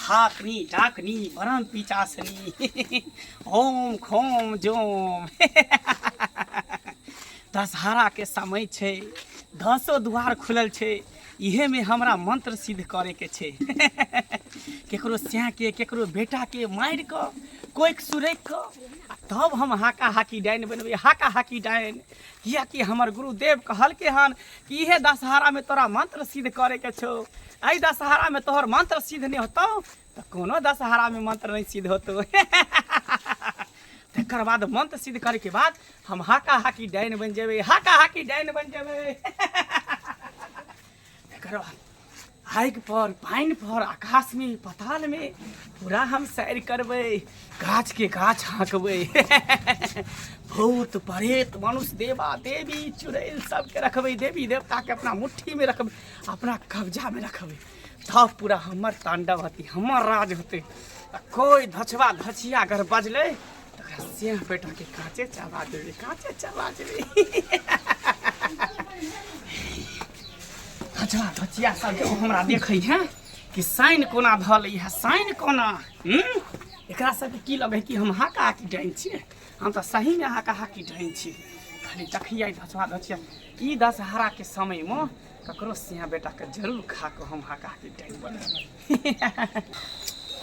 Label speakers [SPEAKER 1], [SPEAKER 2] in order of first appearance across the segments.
[SPEAKER 1] हाकनी डाकनी भरम पिचासनी ओम खोम जोम। दशहरा के समय छे, 10 द्वार खुलल छे, इहे में हमरा मंत्र सिद्ध करे के छे। केकरो स्या के केकरो बेटा के मार क कोई सुरैक क तब हम हाका हाकी डाइन बनबे। हाका हाकी डाइन किया कि हमर गुरुदेव कहल के हन कि इहे दशहरा में तोरा मंत्र सिद्ध करे के छो। आई दशहरा में तोहर मंत्र सिद्ध नहीं होतो तो कोनो दशहरा में मंत्र नहीं सिद्ध होतो। तकर बाद मंत्र सिद्ध करे के बाद हम हाका हाकी डाइन बन जेबे। हाका हाकी डाइन बन जेबे। तकर बाद आग पर पानी पर आकाश में पताल में पूरा हम सैर करबे। गाछ के गाछ हाँकबे। भूत प्रेत मनुष्य देवा देवी चुड़ैल सबके रखबे। देवी देवता के अपना मुट्ठी में रखबे, अपना कब्जा में रखबे। तब पूरा हमर तांडव होती, हमर राज होते। कोई धछवा धछिया अगर बजले तो सिंह बेटा के कांचे चबा देबे। कांचे चबा देबे। धछवा धछिया सब जो हमरा देखै है कि साइन कोना धल है, साइन कोना। एकरा सबके की लगे कि हम हाका हाकी डाइन छियै। हम तो सही में हाका हाकी डाइन छी। खाली देखिए धछवा धछिया ई दशहरा के समय में ककरो सिंह बेटा के जरूर खा के हम हाका हाकी डाइन बने।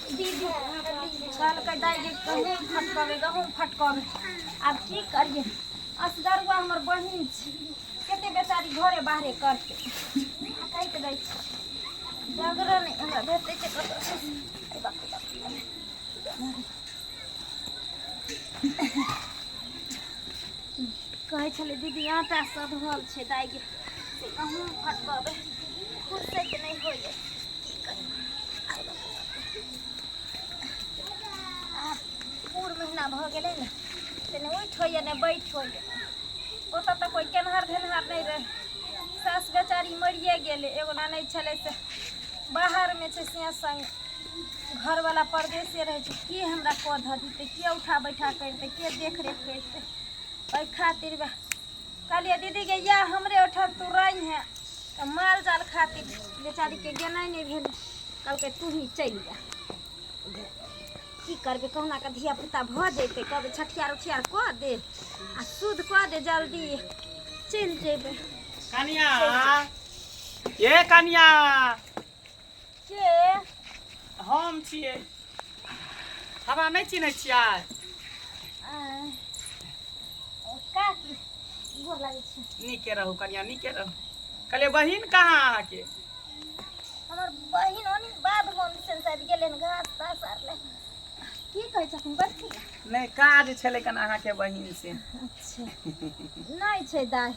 [SPEAKER 2] दीदी काल के दाई जे कहूँ फटकावे गहूँ फटकावे अब की करिए। असगरुआ हमर बहिन छै, केते बेचारी घरे बाहरे करते कहि के दै छै। जागरण हमरा भेटै छै कतौ छै। अरे बाप रे बाप। कहै छलै दीदी आटा सधल छै दाई गे से कहूँ फटकावे खुद से के नहीं होइए। पूर महीना भ गेलै ने से ने उठ होइए ने बैठ होइए। ओतऽ तऽ कोई केनहार धेनहार नहीं रहे। सास बेचारी मरिए गेलै। एगो नानी छलै से बाहर में छै से संग घर वाला परदेसे रहे छै। के हमरा कऽ धऽ दितै, के उठा बैठा करतै, के देख रेख करतै। ओहि खातिर कहलिए दीदी के या हमरे ओठन तू रही है तो माल जाल खातिर बेचारी के गेनाइ नहीं भेल। कहलकै तू ही चलि जा। की करबे कहुना के धिया पुता भ जैते कहबे छठियार उठियार कऽ दे आ शुद्ध कऽ दे जल्दी चलि जेबे।
[SPEAKER 1] कनिया ये कनिया
[SPEAKER 2] के
[SPEAKER 1] हम छियै। हमरा नहीं चिन्है छियै।
[SPEAKER 2] काकी गोर लागै छै।
[SPEAKER 1] नीके रहू कनिया नीके रहू। कहले बहिन कहाँ अहाँके?
[SPEAKER 2] हमर बहिन ओनी बाद मोन से शायद गेलै घास तास आरले। की कहै छथिन बच्ची?
[SPEAKER 1] नहीं काज छलै कन अहाँके बहिन से।
[SPEAKER 2] अच्छा नहीं छै दाई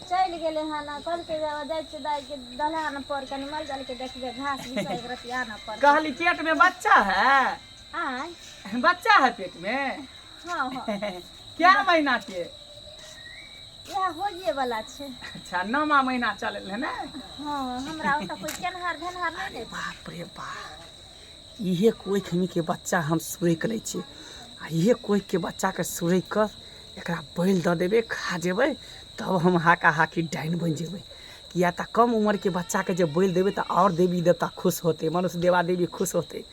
[SPEAKER 2] चलि गेलै हन। कहलकै जाइ छै दाई के दलहान पर कनि माल जाल के देखबे घास बिछा एक रति आना पर।
[SPEAKER 1] कहली पेट में बच्चा है?
[SPEAKER 2] आय
[SPEAKER 1] बच्चा है पेट में?
[SPEAKER 2] हाँ हाँ
[SPEAKER 1] क्या महीना के?
[SPEAKER 2] यह होइए वाला छै।
[SPEAKER 1] अच्छा 9वां महीना चलल है ना।
[SPEAKER 2] हाँ हमरा ओतऽ कोई केनहार धेनहार नहीं दै छै।
[SPEAKER 1] बाप रे बाप इहे कोई खमी के बच्चा हम सुरैक लै छी आ इहे कोई के बच्चा के सुरैक कर एकरा बैल दऽ देबे खा जेबै तब हम हाका हाकी डाइन बन जेबै। किया तऽ कम उम्र के बच्चा के जब बैल देबै तऽ और देवी देवता खुश होते, मनुष्य देवा देवी खुश होते।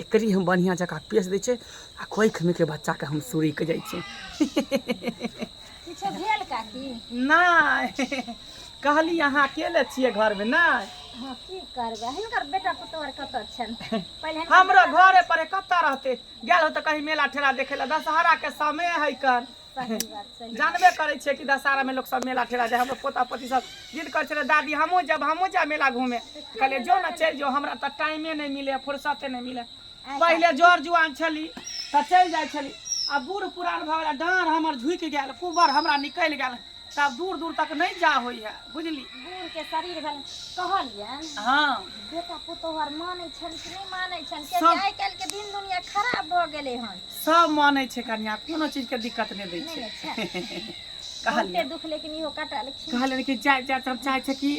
[SPEAKER 1] एकरी हम बढ़िया जगह पेश दै छै आ कोई खमी के बच्चा के हम सुरैक जाइ छै।
[SPEAKER 2] किछो भेल काकी?
[SPEAKER 1] नहीं कहली अहाँ अकेले छियै घर में? नहीं
[SPEAKER 2] हाँ की करबे हिनकर बेटा पुतोहर कतऽ छन? पहिले
[SPEAKER 1] हमरा घरे पर कतऽ रहते गेल हो तो कहीं मेला ठेला देखे ला। दशहरा के समय है कन
[SPEAKER 2] सही बात सही।
[SPEAKER 1] जानबे करे छे कि दशहरा में लोग सब मेला ठेला जाए। हमरो पोता पोती सब जिद कर छे दादी हमहू जा मेला घूमे। कहले जो ना चल जो हमरा तो टाइमे नहीं मिले फुर्सते नहीं मिले। पहले जोर जुआन छली तो चल जाए छली अब बूढ़ पुरान भ गेला डाँर हमर झुक गेल कुबर हमरा निकल गेल तब दूर दूर तक नहीं जा होई है बुझली।
[SPEAKER 2] बूढ़ के शरीर भेल कहलियन।
[SPEAKER 1] हाँ
[SPEAKER 2] बेटा पुतोहर मानै छन कि नहीं मानै छन?
[SPEAKER 1] सब-
[SPEAKER 2] के आइ काल्हि के दिन दुनिया खराब भ गेलै हन।
[SPEAKER 1] सब माने छे कन्या कोनो चीज के दिक्कत नहीं दै
[SPEAKER 2] नहीं
[SPEAKER 1] छे।
[SPEAKER 2] अच्छा
[SPEAKER 1] कहलिए
[SPEAKER 2] दुख लेकिन इहो काटा लेकिन
[SPEAKER 1] कहले कि जाए जाए तब चाहे छे कि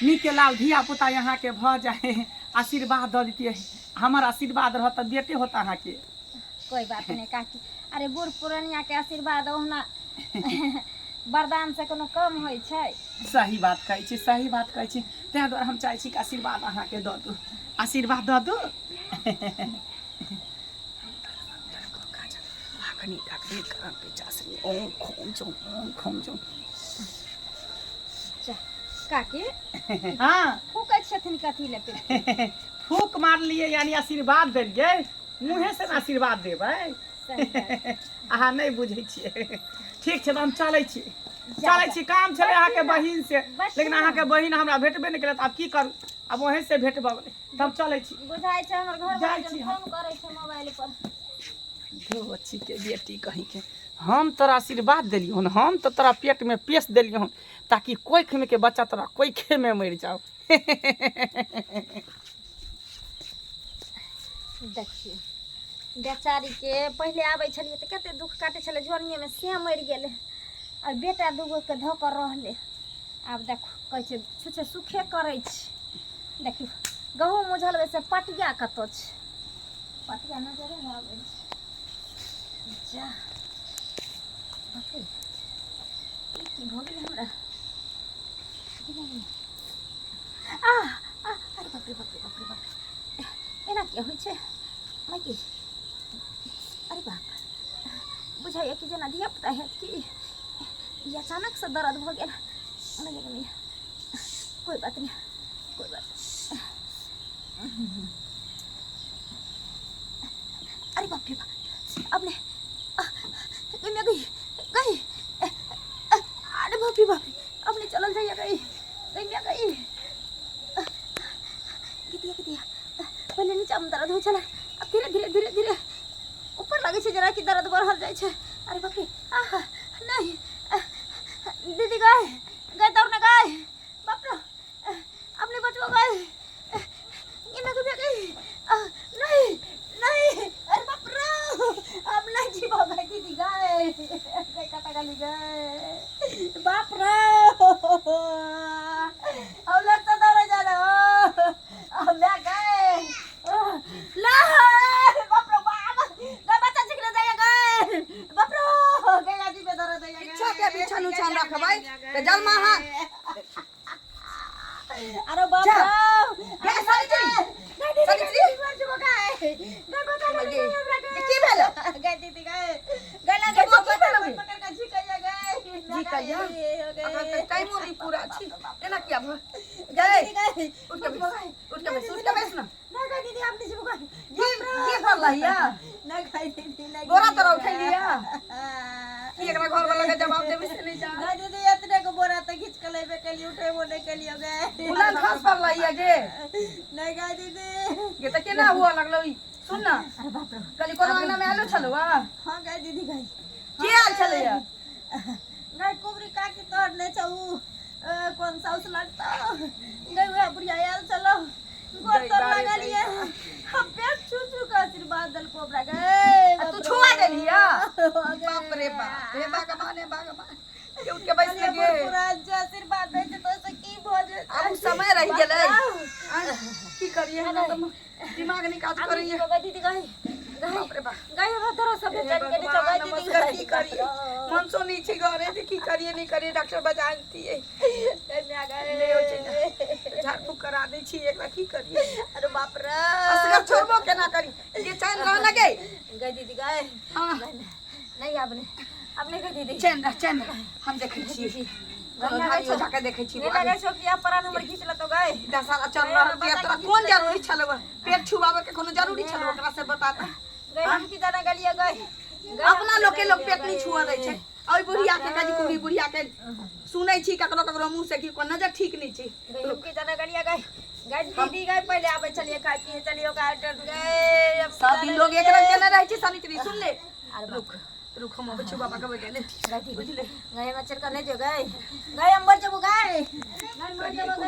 [SPEAKER 1] नीके लाभ धिया पुता यहाँ के भ जाए आशीर्वाद दऽ दितिए। हमर आशीर्वाद रहत त बेटे होता अहाँ के।
[SPEAKER 2] कोई बात नहीं काकी। अरे बूढ़ पुरानिया के आशीर्वाद ओहना वरदान से कोनो कम होइ छै।
[SPEAKER 1] सही बात कहै छी, सही बात कहै छी। तें द्वारा हम चाहै छी कि आशीर्वाद अहाँके दऽ दू, आशीर्वाद दऽ दू। अखनी अखनी काम पे चासनी ओम खोम जो
[SPEAKER 2] जा काकी
[SPEAKER 1] हाँ
[SPEAKER 2] फूकै छथिन कथी ले पे?
[SPEAKER 1] फूक मारलिए यानी आशीर्वाद देलिए, मुँहे से आशीर्वाद देबै। अहाँ नहीं बुझै छियै। ठीक छै, हम चलै छी, काम छलै अहाँके बहिन से, लेकिन अहाँके बहिन हमरा भेटबे नहीं केलत। आब की करू, अब वहीं से भेटबै, तब चलै छी।
[SPEAKER 2] बुझाइ छै हमर घर
[SPEAKER 1] जाइ
[SPEAKER 2] वाला
[SPEAKER 1] छी
[SPEAKER 2] फोन करै छै मोबाइल पर।
[SPEAKER 1] बच्ची के बेटी कहीं के हम तोरा आशीर्वाद देलियो हन, हम तो तोरा पेट में पेश देलियो हन ताकि कोई खेमे के बच्चा तोरा कोई खेमे मर जाओ।
[SPEAKER 2] देखिए बेचारी के पहले आबै छलिए त कते दुख काटे छले, जवानिये में से मर गेले, और बेटा दूगो के धोकर रहले। आब देखो कहै छै छुछे सुखे करै छै। देखियो गहूम उझलबै से पटिया कतो छै, पटिया नजरे न आबै छै। जा बापे की भऽ गेलै हमरा? अरे बाप रे बाप रे बाप रे बाप, एना क्या होइ छै? माइकी अरे बाप, बुझाइए कि जेना धियापुता है कि ये अचानक से दर्द भऽ गेल। नहीं कोई बात नहीं, कोई बात। अरे बाप रे बाप, अपने मैं गई गई, अरे बाप रे बाप, अपने चलल जाइए गई मैं गई। कितिया पहले नीचा में दर्द हो चला, अब धीरे धीरे धीरे धीरे ऊपर लगे छै जरा कि दर्द बढ़ल जाए छै। अरे बाप रे नहीं, दीदी गए गए दौड़ने गए, बाप रे अपने बचवा गए, ये मैं कभी गई नहीं नहीं, अरे बाप रे अब नहीं जीवा गई, दीदी गए गए कटा गली गए, बाप रे अब लगता दौड़े जा रहा अब मैं गए ला बाप रे बाप गए बच्चा चिकने जाएगा गए बाप रे गए आदि पे दौड़ जाएगा
[SPEAKER 3] इच्छा के बिछन उछन रखबै त जलमा हां।
[SPEAKER 2] अरे बाप रे
[SPEAKER 3] गए सावित्री सावित्री की भेल?
[SPEAKER 2] गए दीदी गए गए लगे
[SPEAKER 3] गए की भेल?
[SPEAKER 2] पकड़ के झिकैया गए
[SPEAKER 3] जी कहिया अगर टाइम नहीं पूरा छी एना किया भ
[SPEAKER 2] गए
[SPEAKER 3] गए
[SPEAKER 2] गए
[SPEAKER 3] उठ के बैस ना।
[SPEAKER 2] ना गए दीदी आपने से बुका
[SPEAKER 3] की कर लहिया
[SPEAKER 2] ना गए दीदी ना
[SPEAKER 3] बोरा तरह उठै लिया की एकरा घर वाला के जवाब देबे से नहीं जा।
[SPEAKER 2] ना दीदी इतने को बोरा त खींच के लेबे के लिए उठे वो नहीं के लिए गए
[SPEAKER 3] उलान खास कर लहिया गे
[SPEAKER 2] नहीं गए दीदी
[SPEAKER 3] ये त केना हुआ लगलो ई सुन ना।
[SPEAKER 2] अरे बाप रे
[SPEAKER 3] कली कोनो अंगना में आलो छलो हां
[SPEAKER 2] हां गए दीदी गए
[SPEAKER 3] की हाल छलैया?
[SPEAKER 2] गए कुबरी काकी तोड़ ने छऊ कौन सा उस लगता गए हुआ बुढ़िया आयल चलो गोर तोड़ लगा लिए हम पेट छू का आशीर्वाद दल कोबरा गए
[SPEAKER 3] तू छुआ देलिया बाप रे बाप हे भगवान के उठ के बैस लगे
[SPEAKER 2] पूरा आशीर्वाद दे तो से की भऽ जे
[SPEAKER 3] अब समय रह गेलै की करिए हम तो दिमाग नहीं काज करिए।
[SPEAKER 2] दीदी गए
[SPEAKER 3] बाप रे बाप
[SPEAKER 2] गए हमरा तरह सब चल के नीचे गए दीदी
[SPEAKER 3] की करिए मन सो नीचे घरे थी की करिए नहीं करिए डॉक्टर बजानती है
[SPEAKER 2] मैं गए
[SPEAKER 3] ले हो छै झाड़ फूक करा दै छी एकरा की करिए।
[SPEAKER 2] अरे बाप रे
[SPEAKER 3] असगर छोड़बो केना करी ये चैन रह लगे
[SPEAKER 2] गए दीदी गए
[SPEAKER 3] हां
[SPEAKER 2] नहीं आपने गए दीदी
[SPEAKER 3] चैन हम देखै छी गाड़ियो जाके देखै छी
[SPEAKER 2] नहीं लगे छो कि आप परान हमर खींच ल तो गए
[SPEAKER 3] दशहरा चल रहल छै तोरा कोन जरूरी छलो पेट छुबावे के कोनो जरूरी छलो ओकरा से बता त
[SPEAKER 2] गए हम की जाना गलिया गए
[SPEAKER 3] अपना लोग के लोग पेट नहीं छुआ दै छै ओइ बुढ़िया के काजी कुबरी बुढ़िया के सुनै छी ककरो मुंह से कि को नजर ठीक नहीं छै
[SPEAKER 2] हम की जाना गलिया गए दीदी गए पहले आबे चलिए खाए पिए चलिए गए अब
[SPEAKER 3] सब दिन लोग एक रंग के न रहै छै सावित्री सुन ले रुक हम अबै छी बाबा के बजे ले बुझले
[SPEAKER 2] गए मच्छर का नहीं जो गए अंबर जब गए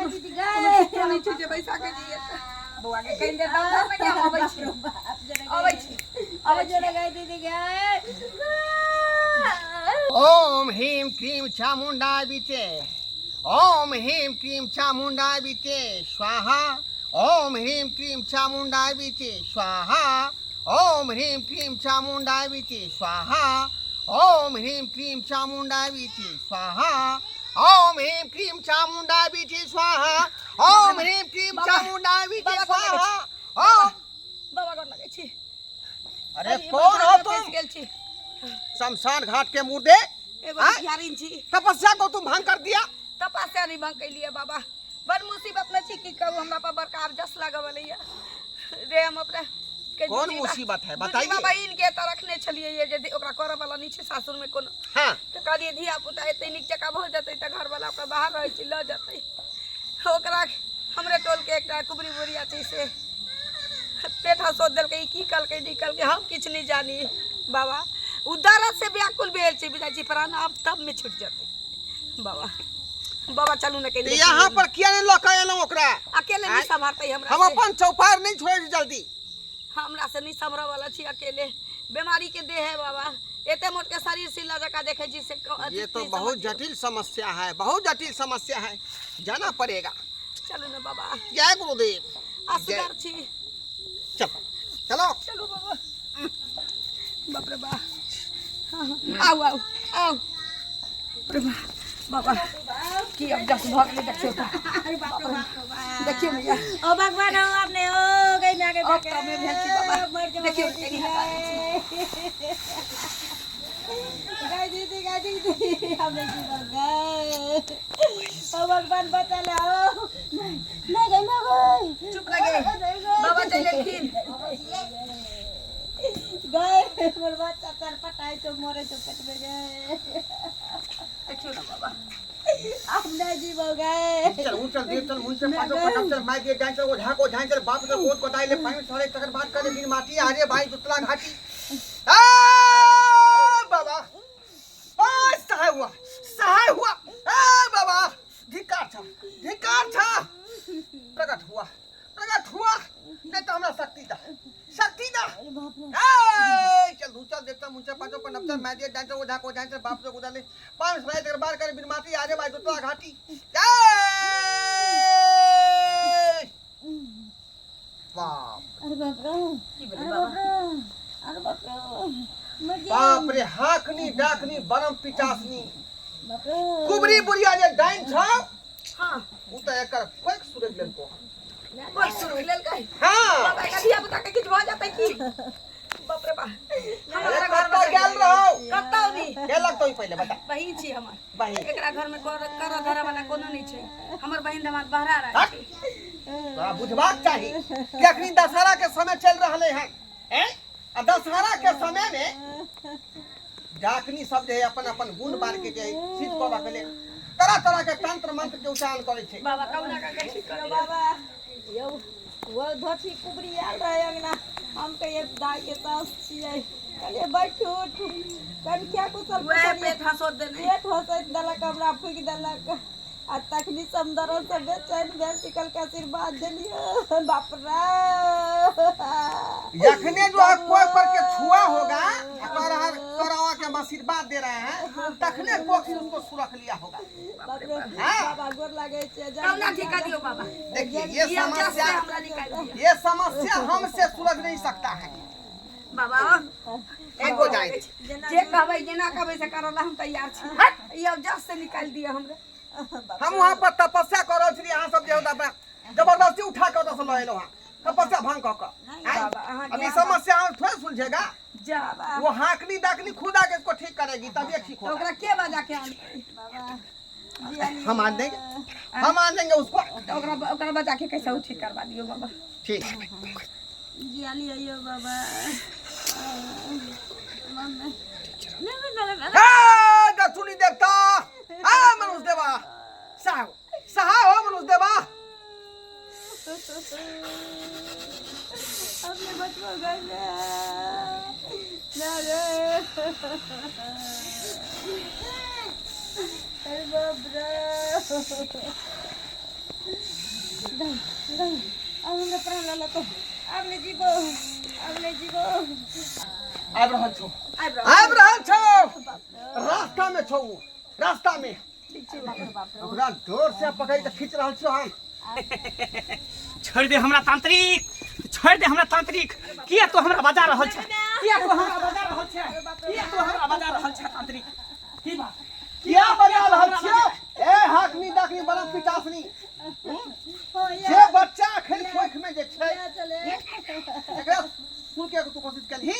[SPEAKER 2] दीदी गए
[SPEAKER 3] नहीं छी जे बैसा के दिए बुआ के कहीं दे दाम में क्या अबै छी
[SPEAKER 2] गए दीदी गए
[SPEAKER 4] ओम ह्रीं क्लीं चामुंडा बीते ओम ह्रीं क्लीं चामुंडा बीते स्वाहा ओम ह्रीं क्लीं चामुंडा बीते स्वाहा ओम ह्रीं क्लीं चामुंडा बीते स्वाहा ओम ह्रीं क्लीं चामुंडा बीचे स्वाहा ओम ह्रीं क्लीं चामुंडा बीचे स्वाहा ओम ह्रीं क्लीं चामुंडा बीचे स्वाहा ओम
[SPEAKER 3] बाबा गोर लगे छी।
[SPEAKER 4] अरे कौन हो तुम?
[SPEAKER 3] गेल छी।
[SPEAKER 4] शमशान घाट के मुर्दे
[SPEAKER 3] एगो
[SPEAKER 4] हाँ?
[SPEAKER 3] बिहारीन छी।
[SPEAKER 4] तपस्या को तुम भंग कर दिया।
[SPEAKER 3] तपस्या नहीं भंग कैलिए बाबा, बड़ मुसीबत में छी। की कहूँ हमरा पर बड़का जस लगवलैया रे। हम अपने
[SPEAKER 4] कौन मुसीबत है बताइए।
[SPEAKER 3] बाबा इनके त रखने छलिए ये जे ओकरा करब वाला नहीं छे सासुर में कोनो।
[SPEAKER 4] हाँ
[SPEAKER 3] तो कहलिए धिया पुता एते नीक जका भ जतै त घर वाला ओकरा बाहर रहै छी ल जतै। ओकरा हमरे टोल के एकटा कुबरी बुढ़िया छै से पेठा सोच देलकै ई की कलकै निकल के हम किछ नहीं जानी बाबा। उदरत से व्याकुल भेल छी बुझाई छी प्राण अब तब में छूट जतै बाबा। बाबा चलू न कहीं
[SPEAKER 4] यहाँ पर किया नहीं लौका एलो ओकरा?
[SPEAKER 3] अकेले नहीं संभालते हमरा
[SPEAKER 4] हम अपन चौपार नहीं छोड़ जल्दी।
[SPEAKER 3] हमरा से नहीं संभरा वाला छी अकेले। बीमारी के देह है बाबा, एते मोट के शरीर सिला जका देखे छी से
[SPEAKER 4] ये तो बहुत जटिल समस्या है, बहुत जटिल समस्या है, जाना पड़ेगा।
[SPEAKER 3] चलो ना बाबा।
[SPEAKER 4] जय गुरुदेव।
[SPEAKER 3] असगर छी।
[SPEAKER 4] चलो चलो
[SPEAKER 3] चलो बाबा। बाप रे बा। आओ आओ आओ रे बा बाबा की अब जस भाग ले देखियो त। अरे बाप रे देखियो भैया
[SPEAKER 2] ओ भगवान हो आपने ओ गई ना के
[SPEAKER 3] अब त में भेल छी बाबा। देखियो एनी
[SPEAKER 2] गाय दीदी हमने जीवन गए। ओ भगवान बचा लो। नहीं गई ना गई।
[SPEAKER 3] चुप लगे बाबा चले फिर
[SPEAKER 2] गए मोर बच्चा तर पटाई तो मोरे तो पेट में गए।
[SPEAKER 3] देखियो ना बाबा
[SPEAKER 2] हमने जीवन गए।
[SPEAKER 4] चल उन चल देव चल मुंह से पाछो पटक चल माय दे डांस वो झाको झाई चल बाप के कोट कोटाई ले पानी सारे तकर बात करे दिन माटी आ रे भाई दुतला घाटी। आ बाबा ओ सहाय हुआ ए बाबा धिकार था प्रकट हुआ नहीं तो हमरा शक्ति दा ए चल दूसरा देखता मुंह से पाछो पर नब्तर मैं दे डांस वो झाको झाई चल बाप के उदाले पानी सारे तकर बात करे दिन माटी आ रे भाई दुतला घाटी।
[SPEAKER 2] अरे बाप रे
[SPEAKER 4] बाप रे हाकनी डाकनी बरम पिचासनी
[SPEAKER 2] बाप रे
[SPEAKER 4] कुबरी बुढ़िया जे डाइन छ
[SPEAKER 3] हां
[SPEAKER 4] उ त एकर पैक सुरग लेल को
[SPEAKER 3] बस सुन लेल गई
[SPEAKER 4] हां
[SPEAKER 3] बाबा का धिया पुता के किछ भ जातै की। बाप रे बा
[SPEAKER 4] हमरा घर में गेल रहो
[SPEAKER 3] कतौ नी
[SPEAKER 4] के लगतै पहले बता।
[SPEAKER 3] बहिन छी हमर
[SPEAKER 4] बहिन
[SPEAKER 3] एकरा घर में कर धरा वाला कोनो नहीं छै। हमर बहिन हमर बहरा रह छै।
[SPEAKER 4] तोरा बुझबाक चाही कि अखनी दशहरा के समय चल रहले हैं हैं आ दशहरा के समय में डाकनी सब जे अपन अपन गुण बार के जे सिद्ध क रखले तरह तरह के तंत्र मंत्र के उच्चारण करे छै।
[SPEAKER 3] बाबा कौना का ठीक करो
[SPEAKER 2] बाबा यो वो धोती कुबरी आल रहे अंगना हम कहिए दाई के सास छिए कहिए बैठो कन क्या कुशल
[SPEAKER 3] वे पेट हंसो देने
[SPEAKER 2] पेट हंसैत देलक हमरा फूक देलक आ तखनी समदरन से बेचैन भेल टिकल के आशीर्वाद देलिए बाप रे।
[SPEAKER 4] यखने जो है कोई पर के छुआ होगा करवा के आशीर्वाद दे रहे हैं तखने कोख से उसको सुरख लिया होगा।
[SPEAKER 2] बाप रे बाबा गोर लागे छे
[SPEAKER 3] कौना ठिका दियो बाबा।
[SPEAKER 4] देखिए ये समस्या
[SPEAKER 3] हमरा निकाल दियो
[SPEAKER 4] ये समस्या हमसे सुलझ नहीं सकता है।
[SPEAKER 3] बाबा
[SPEAKER 4] एक हो जाए
[SPEAKER 3] जे कहबै जेना कहबै से करला हम तैयार छी। ई अब जस से निकाल दियो हमरे।
[SPEAKER 4] हम वहाँ पर तपस्या कर रहे थे यहाँ सब जो होता जबरदस्ती उठा के उधर से ले लो वहाँ तपस्या भंग कर
[SPEAKER 3] बाबा अहाँ
[SPEAKER 4] अभी समस्या हम थोड़ा सुलझेगा।
[SPEAKER 3] जा बाबा
[SPEAKER 4] वो हाकनी डाकनी खुद आके इसको ठीक करेगी तभी ठीक
[SPEAKER 3] तो
[SPEAKER 4] होगा।
[SPEAKER 3] ओकरा के बजा के आनबै
[SPEAKER 2] बाबा
[SPEAKER 4] हम आन देंगे उसको
[SPEAKER 3] तो ओकरा बजा के कैसे ठीक करवा दियो बाबा।
[SPEAKER 4] ठीक
[SPEAKER 2] जियाली आइयो बाबा मम्मी
[SPEAKER 4] सुनी देखता मनुष्य देवा सहा हो मनुष्य देवा।
[SPEAKER 2] अपने बचवा गए ना रे अरे बाप रे अब हमरा प्राण ला तो आपने जीवो
[SPEAKER 4] आब रहल छो रास्ता में छो रास्ता में ओकरा जोर से पकड़ के खींच रहल छो हम।
[SPEAKER 1] छोड़ दे हमरा तांत्रिक किया तो हमरा बजा रहल छ किया तो हमरा बजा रहल छै किया तो हमरा बजा रहल छै तांत्रिक की बात
[SPEAKER 4] किया बजा रहल छियो ए हाकनी डाकनी बड़ा पिटासनी जे बच्चा खेल खोख में जे छै एकरा सुन के तू कोशिश करही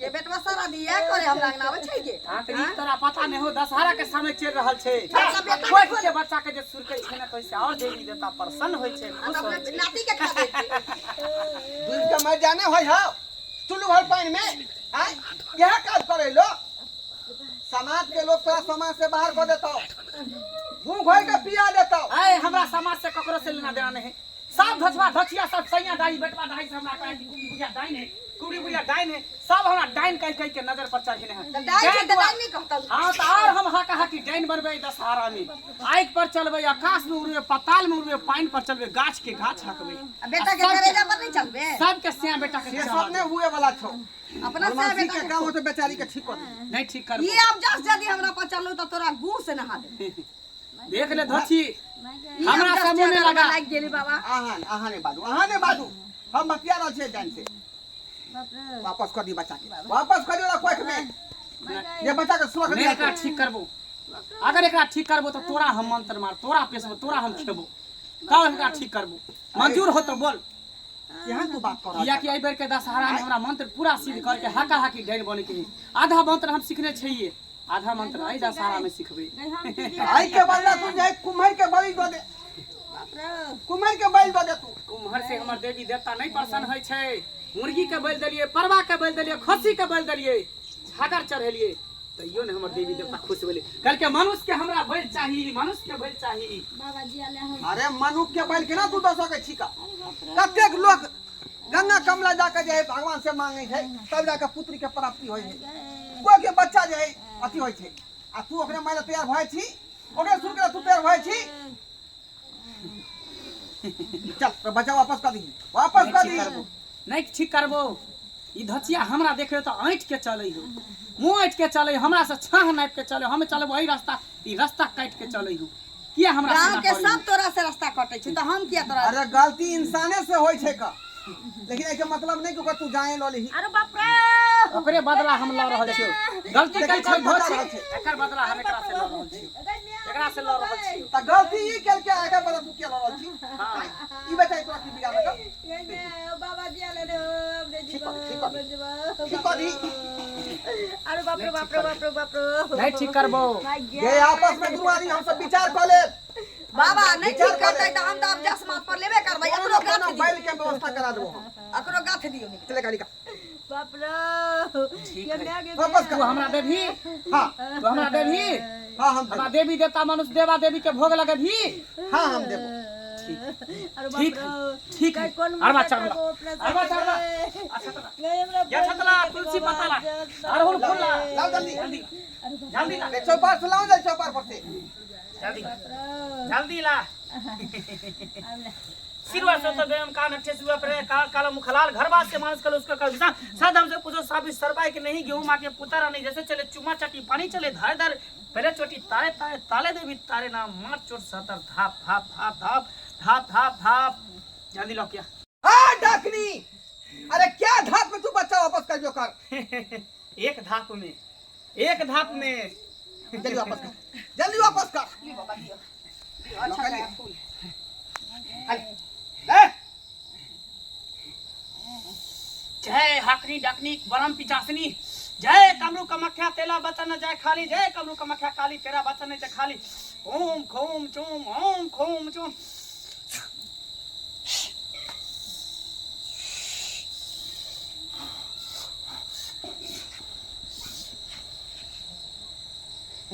[SPEAKER 3] ये बेटवा सारा दिया करे हमरा अंगना आवे छै गे
[SPEAKER 1] तांत्रिक तोरा पता नहीं हो दशहरा के समय चल रहल छै
[SPEAKER 3] अच्छा, बेटा
[SPEAKER 1] कोई के बच्चा के जे सुरकै छै ना कैसे और देवी देवता प्रसन्न होय छै खुश होय छै
[SPEAKER 3] नाती के खा दे
[SPEAKER 4] दूध के मैं जाने होय हा चुल्लू भर पानी में आय यह काज करे लो समाज के लोग तोरा समाज से बाहर कर देतो मुंह घोय के पिया देतो
[SPEAKER 1] ए हमरा समाज से ककरो से लेना देना नहीं सब धछवा धछिया सब सैया दाई बेटवा दाई से हमरा कहे कुड़ी बुढ़िया डाइन है कुड़ी बुढ़िया डाइन है सब हमरा डाइन कह के नजर पर चढ़े हैं
[SPEAKER 3] डाइन नहीं कहता
[SPEAKER 1] हां तो और हम हा कहा कि डाइन बनबे दशहरा में आग पर चलबे आकाश में उड़बे पाताल में उड़बे पानी पर चलबे गाछ के गाछ हकबे
[SPEAKER 3] बेटा के करेजा पर नहीं चलबे
[SPEAKER 1] सब के सिया बेटा के
[SPEAKER 4] ये सब ने हुए वाला छो
[SPEAKER 3] अपना से
[SPEAKER 4] फरमासी
[SPEAKER 3] बेटा
[SPEAKER 4] के काम होते बेचारी के ठीक कर दे
[SPEAKER 1] नहीं ठीक कर
[SPEAKER 3] ये अब जस यदि हमरा पर चललो तो तोरा गुड़ से नहा दे
[SPEAKER 1] देख ले धछी
[SPEAKER 3] ये
[SPEAKER 1] हमरा
[SPEAKER 3] अब जस
[SPEAKER 1] समूह में
[SPEAKER 3] ज्यादा
[SPEAKER 1] लगा
[SPEAKER 3] लाग गेली बाबा
[SPEAKER 4] आहा ने बादू हम बतिया रहल छे जान से वापस कर दी बच्चा के वापस कर दियो कोख में ये बच्चा के सुरक्षा
[SPEAKER 1] नहीं एकरा ठीक करबो अगर एकरा ठीक करबो तो तोरा हम मंत्र मार तोरा पेसबो तोरा हम खेबो तब एकरा ठीक करबो मंजूर हो तो बोल
[SPEAKER 4] यहां तू बात कर
[SPEAKER 1] या कि आई बेर के दशहरा में हमरा मंत्र पूरा सिद्ध करके हाका हाकी डाइन बने के है। आधा मंत्र हम सीखने छिए आधा मंत्र आई दशहरा में सिखबे
[SPEAKER 4] आई के बदला तू जाए कुम्हर के बलि दो दे कुम्हर के बलि दो दे तू
[SPEAKER 1] कुम्हर से हमर देवी देवता नहीं प्रसन्न होय छै मुर्गी के बलि देलिए परवा के बलि देलिए खस्सी के बलि देलिए छागर चढ़ेलिए तैयो ने हमर देवी देवता खुश भेले कल के मनुष्य के हमरा बलि चाहिए मनुष्य के बलि चाहिए
[SPEAKER 2] बाबा जी आले हम
[SPEAKER 4] अरे मनुष्य के बलि के ना तू दो सके छिका कतेक लोग गंगा कमला जाके जे है भगवान से मांगे छै तब जाके पुत्री के प्राप्ति होय छै कोई के बच्चा जे है अति होय छै आ तू ओकरे माइले तैयार भय छी ओकरे सुन के तू तैयार भय छी चल तो बच्चा वापस कर दी वापस कर दी
[SPEAKER 1] नहीं ठीक करबो ई धचिया हमरा देखे तो ऐंठ के चलै हो मुंह ऐंठ के चलै हमरा से छाह नाप के चलै हम चलब वही रास्ता ई रास्ता काट के चलै हो किया हमरा
[SPEAKER 3] गांव के सब तोरा से रास्ता कटे छै तो हम किया तोरा
[SPEAKER 4] अरे गलती इंसाने से होय छै का लेकिन एके मतलब नहीं कि तू जाए लो लेही
[SPEAKER 2] अरे बाप रे
[SPEAKER 1] ओकरे बदला हम ल रहल छियो गलती कल छै धोछि एकर बदला हम एकरा से ल रहल छियो एकरा से ल रहल छियो
[SPEAKER 4] त गलती ई केल के एकर बदला तू के ल रहल छी
[SPEAKER 1] हां
[SPEAKER 4] ई बेटा तोरा की बिगाड़ लगा
[SPEAKER 3] बाबा जी आले रे हमरे जीवा
[SPEAKER 4] ठीक कर दी
[SPEAKER 3] अरे बाप रे बाप रे बाप रे बाप रे
[SPEAKER 1] नहीं ठीक करबो
[SPEAKER 4] ये आपस में दुआरी हम सब विचार कर ले
[SPEAKER 3] बाबा नहीं ठीक करते तो हम तो अब जस मात पर लेबे करबै एकरो गाथ
[SPEAKER 4] ना
[SPEAKER 3] दियो
[SPEAKER 4] बैल के व्यवस्था करा देबो हम
[SPEAKER 3] एकरो गाथ दियो
[SPEAKER 4] चले गाड़ी का
[SPEAKER 3] बाप रे
[SPEAKER 1] ठीक
[SPEAKER 3] ये
[SPEAKER 1] है
[SPEAKER 3] ले गे
[SPEAKER 4] वापस
[SPEAKER 1] तू
[SPEAKER 4] कर
[SPEAKER 1] हमरा देभी
[SPEAKER 4] हां
[SPEAKER 1] तू हमरा देभी
[SPEAKER 4] हां हम
[SPEAKER 1] हमरा देवी देवता मनुष्य देवा देवी के भोग लगेभी
[SPEAKER 4] हां हम देबो
[SPEAKER 3] अरे
[SPEAKER 1] ठीक
[SPEAKER 3] बाप
[SPEAKER 1] ठीक है अरबा चढ़ला अरबा चढ़ला अच्छा या छतला तुलसी पत्ता ला अरहुल फूल ला
[SPEAKER 4] लाओ जल्दी
[SPEAKER 1] जल्दी जल्दी ला
[SPEAKER 4] चौपार से लाओ चौपार पर से
[SPEAKER 1] जल्दी जल्दी ला सिरवा से तो गयम कान अच्छे सुआ पर काल काला मुखलाल घर बात से मानस कल उसका कल सद हमसे पूछो साबित सरबाई के नहीं गेहूं मां के पुतारा नहीं जैसे चले चुमा चटी पानी चले धार धार पहले चोटी तारे तारे ताले देवी तारे नाम मार चोट सतर धाप धाप धाप धाप धाप धाप धाप जल्दी लो क्या
[SPEAKER 4] हां डाकनी अरे क्या धाप में तू बच्चा वापस कर जो कर
[SPEAKER 1] एक धाप में
[SPEAKER 4] जल्दी वापस कर
[SPEAKER 3] ली बाबा दियो
[SPEAKER 4] अच्छा
[SPEAKER 3] अच्छा
[SPEAKER 4] लगा
[SPEAKER 3] फूल
[SPEAKER 1] जय हकनी डकनी बरम पिचासनी जय कमरू कमख्या तेला बचन जय खाली जय कमरू कमख्या काली तेरा बचन जय खाली ओम खोम चोम ओम खोम चोम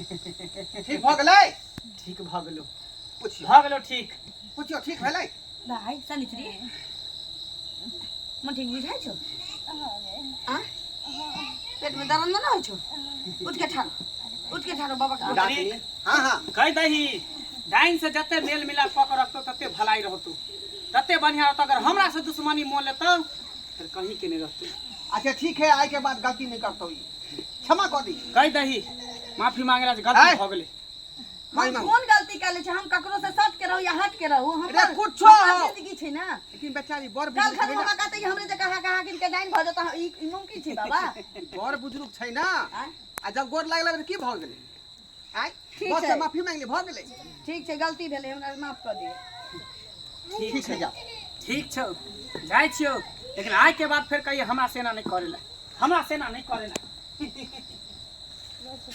[SPEAKER 4] ठीक भ गेलै
[SPEAKER 1] ठीक भ गेलो
[SPEAKER 4] पूछियो
[SPEAKER 1] भ गेलो ठीक
[SPEAKER 4] पूछियो ठीक भेलै
[SPEAKER 3] भाई सनिचरी मन ठीक बुझाइ छौ आ पेट में दर्द न होइ छौ उठ के ठाड़ो बाबा के
[SPEAKER 1] डाकनी
[SPEAKER 4] हां हां
[SPEAKER 1] कह दही डाइन से जते मेल मिलाप क के रखतो तते भलाई रहतो तते बढ़िया रहतो अगर हमरा से दुश्मनी मोल लेतो फिर कहीं के नहीं रहतो
[SPEAKER 4] अच्छा ठीक है आज के बाद गलती नहीं करतो क्षमा कर दी
[SPEAKER 1] कह दही माफी मांगला से गलती भ गेलै
[SPEAKER 4] माफी
[SPEAKER 3] हम
[SPEAKER 4] मांगू
[SPEAKER 3] कौन गलती कर ले हम ककरो से सट के रहू या हट के रहू हम
[SPEAKER 4] अरे कुछो हो।
[SPEAKER 3] जिंदगी छै ना
[SPEAKER 4] लेकिन बेचारी बड़
[SPEAKER 3] कल खन
[SPEAKER 4] बुजुर्ग
[SPEAKER 3] हमरा कहते हमरे जे कहा किन के डाइन भ जता ई मुमकिन छै बाबा
[SPEAKER 4] बड़ बुजुर्ग छै ना आ जब गोर लागले त की भ गेलै आय
[SPEAKER 3] ठीक
[SPEAKER 4] बस
[SPEAKER 3] है।
[SPEAKER 4] माफी मांगली भ गेलै
[SPEAKER 3] ठीक छै गलती भेलै हमरा माफ कर दियौ
[SPEAKER 4] ठीक छै जा
[SPEAKER 1] ठीक छौ जाइ छियौ लेकिन आइ के बाद फिर कहिए हमरा सेना नहीं करेला हमरा सेना नहीं करेला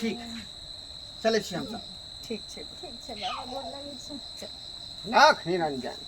[SPEAKER 4] ठीक चलै छी हम सब
[SPEAKER 3] ठीक छै
[SPEAKER 2] ठीक छै बाबा गोर लागै छै
[SPEAKER 4] लाख नहीं रंजन